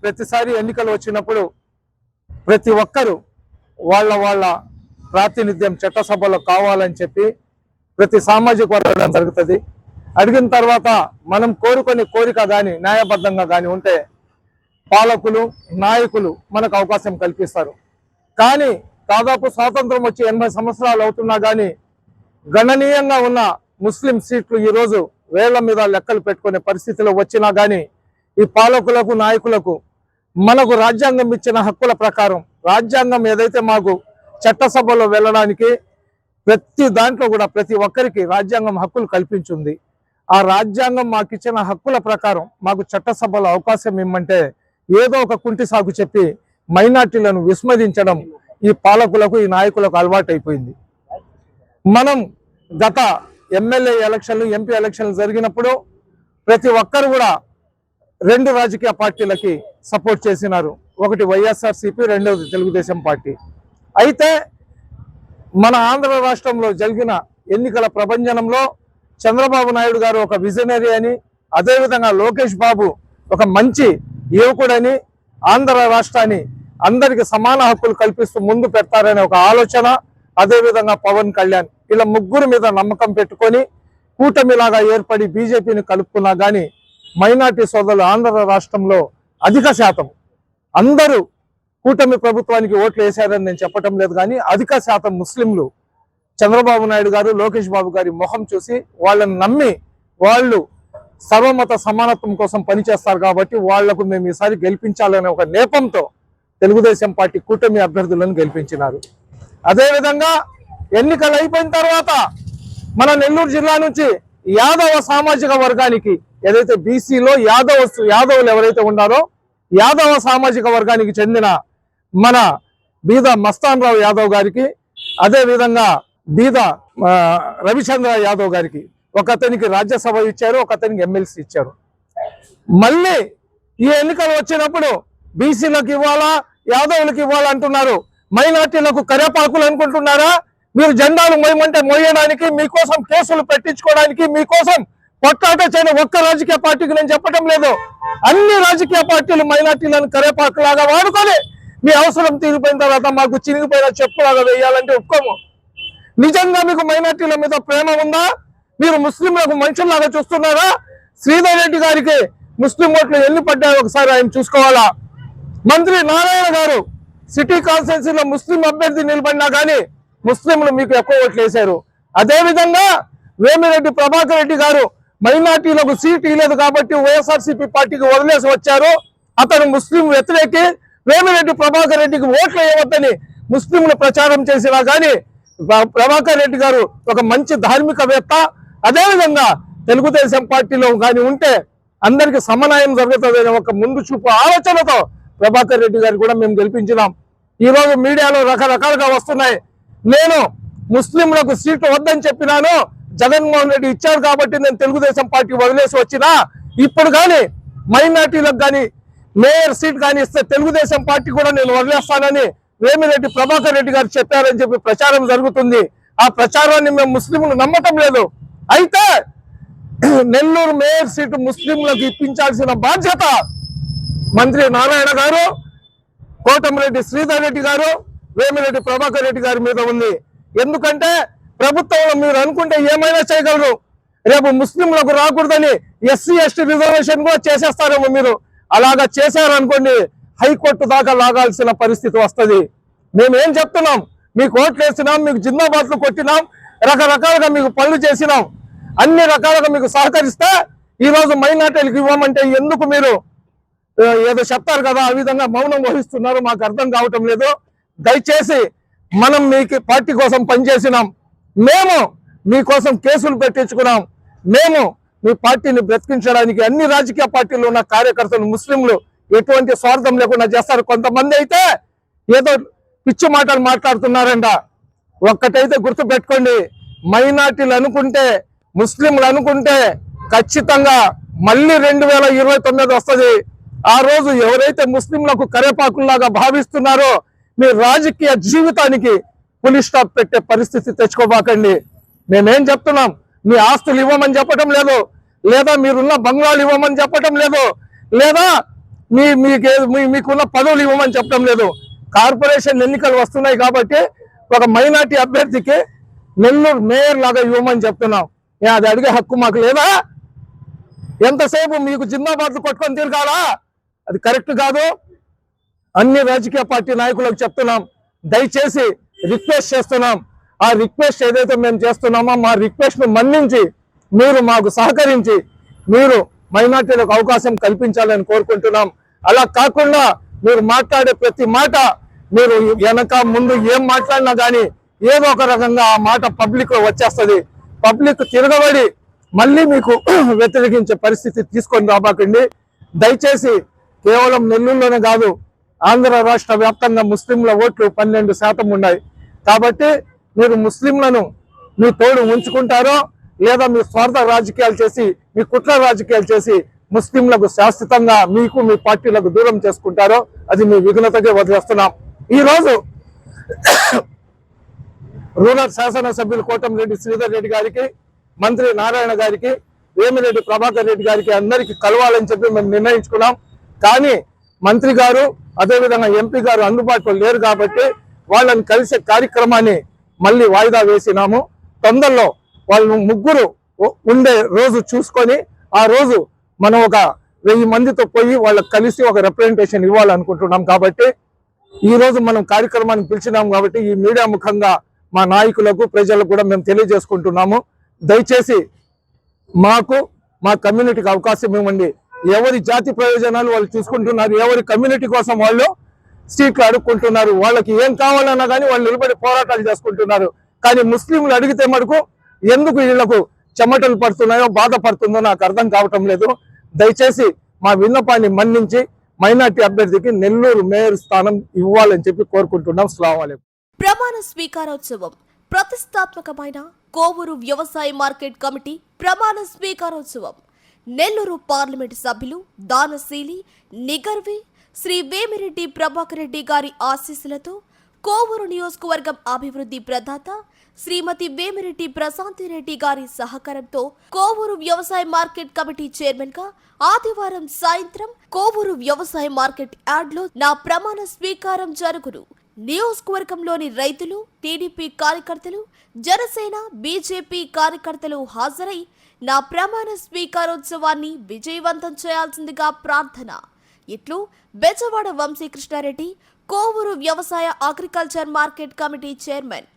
ప్రతిసారి ఎన్నికలు వచ్చినప్పుడు ప్రతి ఒక్కరూ వాళ్ళ ప్రాతినిధ్యం చట్టసభలో కావాలని చెప్పి ప్రతి సామాజిక వర్గం జరుగుతుంది. అడిగిన తర్వాత మనం కోరుకొని కోరిక కానీ న్యాయబద్ధంగా కానీ ఉంటే పాలకులు నాయకులు మనకు అవకాశం కల్పిస్తారు. కానీ దాదాపు స్వాతంత్రం వచ్చి 80 సంవత్సరాలు అవుతున్నా కానీ గణనీయంగా ఉన్న ముస్లిం సీట్లు ఈరోజు వేళ్ల మీద లెక్కలు పెట్టుకునే పరిస్థితిలో వచ్చినా కానీ ఈ పాలకులకు నాయకులకు మనకు రాజ్యాంగం ఇచ్చిన హక్కుల ప్రకారం రాజ్యాంగం ఏదైతే మాకు చట్టసభలో వెళ్ళడానికి ప్రతి దాంట్లో కూడా ప్రతి ఒక్కరికి రాజ్యాంగం హక్కులు కల్పించింది. ఆ రాజ్యాంగం మాకు ఇచ్చిన హక్కుల ప్రకారం మాకు చట్టసభలో అవకాశం ఇమ్మంటే ఏదో ఒక కుంటి సాగు చెప్పి మైనార్టీలను విస్మరించడం ఈ పాలకులకు ఈ నాయకులకు అలవాటు అయిపోయింది. మనం గత ఎమ్మెల్యే ఎలక్షన్లు ఎంపీ ఎలక్షన్లు జరిగినప్పుడు ప్రతి ఒక్కరు కూడా 2 రాజకీయ పార్టీలకి సపోర్ట్ చేసినారు. ఒకటి వైఎస్ఆర్సీపీ, రెండవది తెలుగుదేశం పార్టీ. అయితే మన ఆంధ్ర రాష్ట్రంలో జరిగిన ఎన్నికల ప్రభంజనంలో చంద్రబాబు నాయుడు గారు ఒక విజనరీ అని, అదేవిధంగా లోకేష్ బాబు ఒక మంచి యువకుడని, ఆంధ్ర రాష్ట్రాన్ని అందరికి సమాన హక్కులు కల్పిస్తూ ముందు పెడతారనే ఒక ఆలోచన, అదేవిధంగా పవన్ కళ్యాణ్ ఇలా ముగ్గురు మీద నమ్మకం పెట్టుకొని కూటమిలాగా ఏర్పడి బీజేపీని కలుపుకున్నా కానీ మైనార్టీ సోదరులు ఆంధ్ర రాష్ట్రంలో అధిక శాతం అందరూ కూటమి ప్రభుత్వానికి ఓట్లు వేశారని నేను చెప్పటం లేదు, కానీ అధిక శాతం ముస్లింలు చంద్రబాబు నాయుడు గారు లోకేష్ బాబు గారి మొహం చూసి వాళ్ళని నమ్మి వాళ్ళు సర్వమత సమానత్వం కోసం పనిచేస్తారు కాబట్టి వాళ్లకు మేము ఈసారి గెలిపించాలనే ఒక నేపంతో తెలుగుదేశం పార్టీ కూటమి అభ్యర్థులను గెలిపించినారు. అదేవిధంగా ఎన్నికలు అయిపోయిన తర్వాత మన నెల్లూరు జిల్లా నుంచి యాదవ సామాజిక వర్గానికి ఏదైతే బీసీలో యాదవులు ఎవరైతే ఉన్నారో యాదవ సామాజిక వర్గానికి చెందిన మన బీద మస్తాన్ రావు యాదవ్ గారికి, అదేవిధంగా బీద రవిచంద్ర యాదవ్ గారికి ఒకతనికి రాజ్యసభ ఇచ్చారు, ఒకతనికి ఎమ్మెల్సీ ఇచ్చారు. మళ్ళీ ఈ ఎన్నికలు వచ్చినప్పుడు బీసీలకు ఇవ్వాలా యాదవులకు ఇవ్వాలా అంటున్నారు. మైనార్టీలకు కరేపాకులు అనుకుంటున్నారా? మీరు జెండాలు మోయమంటే మోయడానికి, మీకోసం కేసులు పెట్టించుకోవడానికి, మీకోసం కొట్లాట చేయని ఒక్క రాజకీయ పార్టీకి నేను చెప్పడం లేదు. అన్ని రాజకీయ పార్టీలు మైనార్టీలను కరేపాకులాగా వాడుకొని మీ అవసరం తీరిపోయిన తర్వాత మాకు చినిగిపోయిన చెప్పులాగా వేయాలంటే ఒప్పుకోము. నిజంగా మీకు మైనార్టీల మీద ప్రేమ ఉందా? మీరు ముస్లింలకు మనుషుల్లాగా చూస్తున్నారా? శ్రీధర్ రెడ్డి గారికి ముస్లిం ఓట్లు ఎన్ని పడ్డాయో ఒకసారి ఆయన చూసుకోవాలా. మంత్రి నారాయణ గారు సిటీ కాన్స్టిట్యున్సీలో ముస్లిం అభ్యర్థి నిలబడినా కానీ ముస్లింలు మీకు ఎక్కువ ఓట్లు వేశారు. అదేవిధంగా వేమిరెడ్డి ప్రభాకర్ రెడ్డి గారు మైనార్టీలకు సీట్ ఇవ్వలేదు కాబట్టి వైఎస్ఆర్సీపీ పార్టీకి వదిలేసి వచ్చారు. అతను ముస్లిం వ్యతిరేకి. వేమిరెడ్డి ప్రభాకర్ రెడ్డికి ఓట్లు వేయవద్దని ముస్లింలు ప్రచారం చేసినా కానీ ప్రభాకర్ రెడ్డి గారు ఒక మంచి ధార్మికవేత్త. అదేవిధంగా తెలుగుదేశం పార్టీలో కానీ ఉంటే అందరికి సమన్వయం జరుగుతుందనే ఒక ముందు చూపు ఆలోచనతో ప్రభాకర్ రెడ్డి గారు కూడా మేము గెలిపించినాం. ఈరోజు మీడియాలో రకరకాలుగా వస్తున్నాయి. నేను ముస్లింలకు సీట్లు వద్దని చెప్పినాను, జగన్మోహన్ రెడ్డి ఇచ్చారు కాబట్టి నేను తెలుగుదేశం పార్టీ వదిలేసి వచ్చినా, ఇప్పుడు కానీ మైనార్టీలకు కానీ మేయర్ సీట్ కానీ ఇస్తే తెలుగుదేశం పార్టీ కూడా నేను వదిలేస్తానని వేమిరెడ్డి ప్రభాకర్ రెడ్డి గారు చెప్పారని చెప్పి ప్రచారం జరుగుతుంది. ఆ ప్రచారాన్ని మేము ముస్లింలు నమ్మటం లేదు. అయితే నెల్లూరు మేయర్ సీటు ముస్లింలకు ఇప్పించాల్సిన బాధ్యత మంత్రి నారాయణ గారు, కోటమిరెడ్డి శ్రీధర్ రెడ్డి గారు, వేమిరెడ్డి ప్రభాకర్ రెడ్డి గారి మీద ఉంది. ఎందుకంటే ప్రభుత్వంలో మీరు అనుకుంటే ఏమైనా చేయగలరు. రేపు ముస్లింలకు రాకూడదని ఎస్సీ ఎస్టీ రిజర్వేషన్ కూడా చేసేస్తారేమో. మీరు అలాగా చేశారనుకోండి హైకోర్టు దాకా లాగాల్సిన పరిస్థితి వస్తుంది. మేమేం చెప్తున్నాం, మీకు ఓట్లు వేసినాం, మీకు జిందాబాద్లు కొట్టినాం, రకరకాలుగా మీకు పనులు చేసినాం, అన్ని రకాలుగా మీకు సహకరిస్తే ఈరోజు మైనార్టీలకు ఇవ్వమంటే ఎందుకు మీరు ఏదో చెప్తారు కదా ఆ విధంగా మౌనం వహిస్తున్నారు? మాకు అర్థం కావటం లేదు. దయచేసి మనం మీకు పార్టీ కోసం పనిచేసినాం, మేము మీకోసం కేసులు పెట్టించుకున్నాం, మేము మీ పార్టీని బ్రతికించడానికి అన్ని రాజకీయ పార్టీలు ఉన్న కార్యకర్తలు ముస్లింలు ఎటువంటి స్వార్థం లేకుండా చేస్తారు. కొంతమంది అయితే ఏదో పిచ్చి మాటలు మాట్లాడుతున్నారంట. ఒక్కటైతే గుర్తు పెట్టుకోండి, మైనార్టీలు అనుకుంటే ముస్లింలు అనుకుంటే ఖచ్చితంగా మళ్ళీ 2029 వస్తుంది. ఆ రోజు ఎవరైతే ముస్లింలకు కరేపాకుల్లాగా భావిస్తున్నారో మీ రాజకీయ జీవితానికి పులి స్టాప్ పెట్టే పరిస్థితి తెచ్చుకోబాకండి. మేమేం చెప్తున్నాం, మీ ఆస్తులు ఇవ్వమని చెప్పటం లేదు, లేదా మీరున్న బంగ్లాలు ఇవ్వమని చెప్పటం లేదు, లేదా మీకున్న పదవులు ఇవ్వమని చెప్పడం లేదు. కార్పొరేషన్ ఎన్నికలు వస్తున్నాయి కాబట్టి ఒక మైనార్టీ అభ్యర్థికి నెల్లూరు మేయర్ లాగా ఇవ్వమని చెప్తున్నాం. అది అడిగే హక్కు మాకు లేదా? ఎంతసేపు మీకు జిందాబాద్లు కొట్టుకొని తిరగాలా? అది కరెక్ట్ కాదు. అన్ని రాజకీయ పార్టీ నాయకులకు చెప్తున్నాం, దయచేసి రిక్వెస్ట్ చేస్తున్నాం. ఆ రిక్వెస్ట్ ఏదైతే మేము చేస్తున్నామో మా రిక్వెస్ట్ ను మన్నించి మీరు మాకు సహకరించి మీరు మైనార్టీలకు అవకాశం కల్పించాలని కోరుకుంటున్నాం. అలా కాకుండా మీరు మాట్లాడే ప్రతి మాట, మీరు వెనక ముందు ఏం మాట్లాడినా కానీ ఏదో ఒక రకంగా ఆ మాట పబ్లిక్ లో వచ్చేస్తుంది. పబ్లిక్ తిరగబడి మళ్ళీ మీకు వ్యతిరేకించే పరిస్థితి తీసుకొని రాబాకండి. దయచేసి కేవలం నెల్లూరులోనే కాదు, ఆంధ్ర రాష్ట్ర వ్యాప్తంగా ముస్లింల ఓట్లు 12% ఉన్నాయి. కాబట్టి మీరు ముస్లింలను మీ తోడు ఉంచుకుంటారో లేదా మీ స్వార్థ రాజకీయాలు చేసి, మీ కుట్ర రాజకీయాలు చేసి ముస్లింలకు శాశ్వతంగా మీకు మీ పార్టీలకు దూరం చేసుకుంటారో అది మీ విఘ్నతకే వదిలేస్తున్నాం. ఈరోజు రూరల్ శాసనసభ్యులు కోటంరెడ్డి శ్రీధర్ రెడ్డి గారికి, మంత్రి నారాయణ గారికి, వేమిరెడ్డి ప్రభాకర్ రెడ్డి గారికి అందరికీ కలవాలని చెప్పి మేము నిర్ణయించుకున్నాం. కానీ మంత్రి గారు అదేవిధంగా ఎంపీ గారు అందుబాటులో లేరు కాబట్టి వాళ్ళని కలిసే కార్యక్రమాన్ని మళ్ళీ వాయిదా వేసినాము. తొందరలో వాళ్ళు ముగ్గురు ఉండే రోజు చూసుకొని ఆ రోజు మనం ఒక 1000 మందితో పోయి వాళ్ళకి కలిసి ఒక రిప్రజెంటేషన్ ఇవ్వాలనుకుంటున్నాం. కాబట్టి ఈ రోజు మనం కార్యక్రమాన్ని పిలిచినాం కాబట్టి ఈ మీడియా ముఖంగా మా నాయకులకు ప్రజలకు కూడా మేము తెలియజేసుకుంటున్నాము. దయచేసి మాకు మా కమ్యూనిటీకి అవకాశం ఇవ్వండి. ఎవరి జాతి ప్రయోజనాలు వాళ్ళు చూసుకుంటున్నారు, ఎవరి కమ్యూనిటీ కోసం వాళ్ళు సీట్లు అడుక్కుంటున్నారు. వాళ్ళకి ఏం కావాలన్నా కానీ వాళ్ళు నిలబడి పోరాటాలు చేసుకుంటున్నారు. కానీ ముస్లింలు అడిగితే మటుకు ఎందుకు వీళ్లకు చెమటలు పడుతున్నాయో బాధపడుతుందో నాకు అర్థం కావటం లేదు. దయచేసి మా విన్నపాన్ని మన్నించి మైనార్టీ అభ్యర్థికి నెల్లూరు మేయర్ స్థానం ఇవ్వాలని చెప్పి కోరుకుంటున్నాం. అస్సలాము అలైకుం. ప్రమాణ స్వీకారోత్సవం ప్రతిష్టాత్మకమైన కోవూరు వ్యవసాయ మార్కెట్ కమిటీ ప్రమాణ స్వీకారోత్సవం నెల్లూరు పార్లమెంటు సభ్యులు దానశీలి నిగర్వి శ్రీ వేమిరెడ్డి ప్రభాకర్ రెడ్డి గారి ఆశీస్సులతో కోవూరు నియోజకవర్గం అభివృద్ధి ప్రదాత శ్రీమతి వేమిరెడ్డి ప్రశాంతిరెడ్డి గారి సహకారంతో కోవూరు వ్యవసాయ మార్కెట్ కమిటీ చైర్మన్ గా ఆదివారం సాయంత్రం కోవూరు వ్యవసాయ మార్కెట్ యార్డ్ లో నా ప్రమాణ స్వీకారం జరుగును. నియోజకవర్గంలోని రైతులు, టీడీపీ కార్యకర్తలు, జనసేన, బీజేపీ కార్యకర్తలు హాజరై నా ప్రమాణ స్వీకారోత్సవాన్ని విజయవంతం చేయాల్సిందిగా ప్రార్థన. ఇట్లు బెజవాడ వంశీకృష్ణారెడ్డి, కోవూరు వ్యవసాయ అగ్రికల్చర్ మార్కెట్ కమిటీ చైర్మన్.